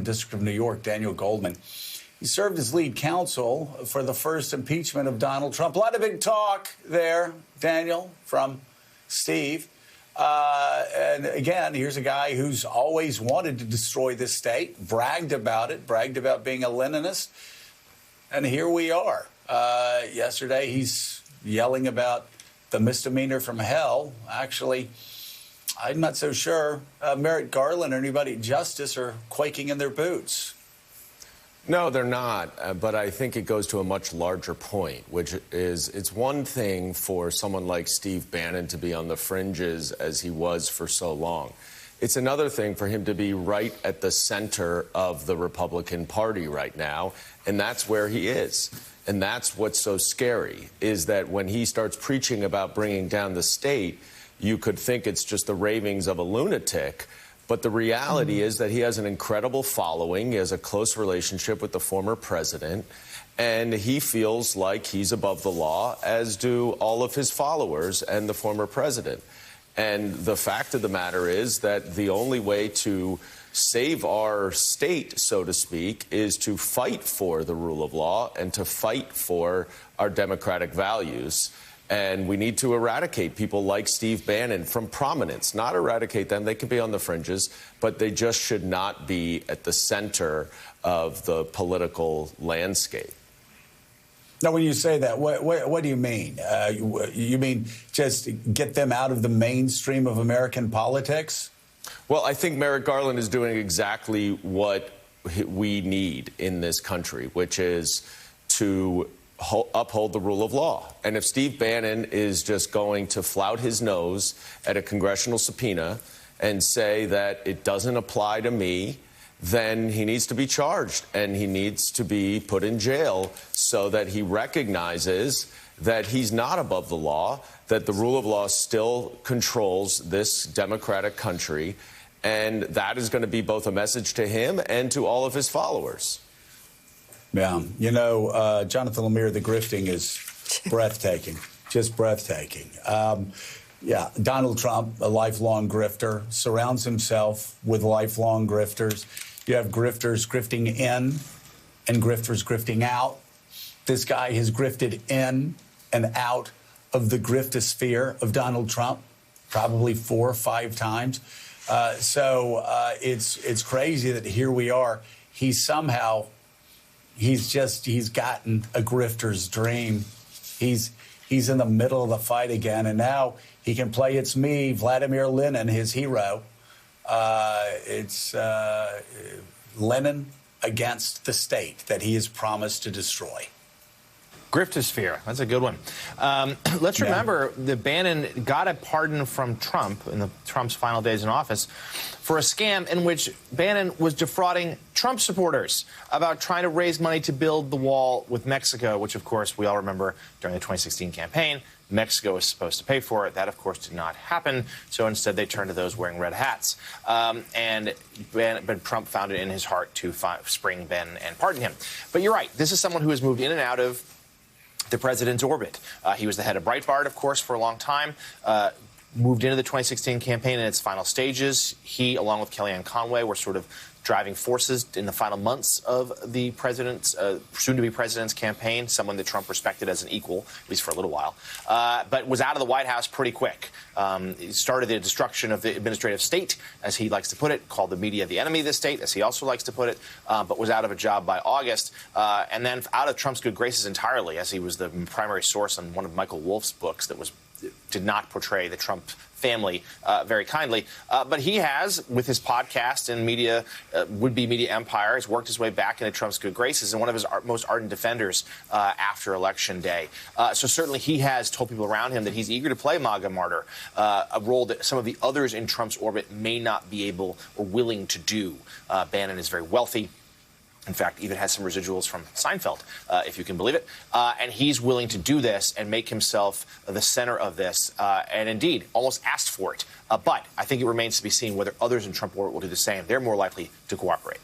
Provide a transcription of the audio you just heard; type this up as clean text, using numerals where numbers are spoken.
District of New York, Daniel Goldman. He served as lead counsel for the first impeachment of Donald Trump. A lot of big talk there, Daniel, from Steve. And again, here's a guy who's always wanted to destroy this state, bragged about it, bragged about being a Leninist. And here we are. Yesterday, he's yelling about the misdemeanor from hell. Actually, I'm not so sure Merrick Garland or anybody at Justice are quaking in their boots. No, they're not. But I think it goes to a much larger point, which is it's one thing for someone like Steve Bannon to be on the fringes as he was for so long. It's another thing for him to be right at the center of the Republican Party right now, and that's where he is. And that's what's so scary, is that when he starts preaching about bringing down the state, you could think it's just the ravings of a lunatic. But the reality is that he has an incredible following. He has a close relationship with the former president, and he feels like he's above the law, as do all of his followers and the former president. And the fact of the matter is that the only way to save our state, so to speak, is to fight for the rule of law and to fight for our democratic values. And we need to eradicate people like Steve Bannon from prominence. Not eradicate them. They can be on the fringes, but they just should not be at the center of the political landscape. Now, when you say that, what do you mean? You mean just get them out of the mainstream of American politics? Well, I think Merrick Garland is doing exactly what we need in this country, which is to uphold the rule of law. And if Steve Bannon is just going to flout his nose at a congressional subpoena and say that it doesn't apply to me, then he needs to be charged and he needs to be put in jail so that he recognizes that he's not above the law, that the rule of law still controls this democratic country. And that is going to be both a message to him and to all of his followers. Yeah. You know, Jonathan Lemire, the grifting is breathtaking, just breathtaking. Yeah, Donald Trump, a lifelong grifter, surrounds himself with lifelong grifters. You have grifters grifting in and grifters grifting out. This guy has grifted in and out of the griftosphere of Donald Trump probably 4 or 5 times. So it's crazy that here we are. He's gotten a grifter's dream. He's in the middle of the fight again, and now he can play "It's Me," Vladimir Lenin, his hero. It's Lenin against the state that he has promised to destroy. Griftosphere. That's a good one. Let's remember that Bannon got a pardon from Trump in Trump's final days in office for a scam in which Bannon was defrauding Trump supporters about trying to raise money to build the wall with Mexico, which, of course, we all remember during the 2016 campaign. Mexico was supposed to pay for it. That, of course, did not happen. So instead, they turned to those wearing red hats. But Trump found it in his heart to spring Bannon and pardon him. But you're right. This is someone who has moved in and out of the president's orbit. He was the head of Breitbart, of course, for a long time. Moved into the 2016 campaign in its final stages. He, along with Kellyanne Conway, were sort of driving forces in the final months of the president's, soon-to-be president's campaign, someone that Trump respected as an equal, at least for a little while, but was out of the White House pretty quick. He started the destruction of the administrative state, as he likes to put it, called the media the enemy of the state, as he also likes to put it, but was out of a job by August, and then out of Trump's good graces entirely, as he was the primary source on one of Michael Wolff's books that did not portray the Trump family very kindly. But he has, with his podcast and media, would-be media empire, has worked his way back into Trump's good graces and one of his most ardent defenders after Election Day. So certainly he has told people around him that he's eager to play MAGA martyr, a role that some of the others in Trump's orbit may not be able or willing to do. Bannon is very wealthy. In fact, even has some residuals from Seinfeld, if you can believe it. And he's willing to do this and make himself the center of this, and indeed almost asked for it. But I think it remains to be seen whether others in Trump orbit will do the same. They're more likely to cooperate.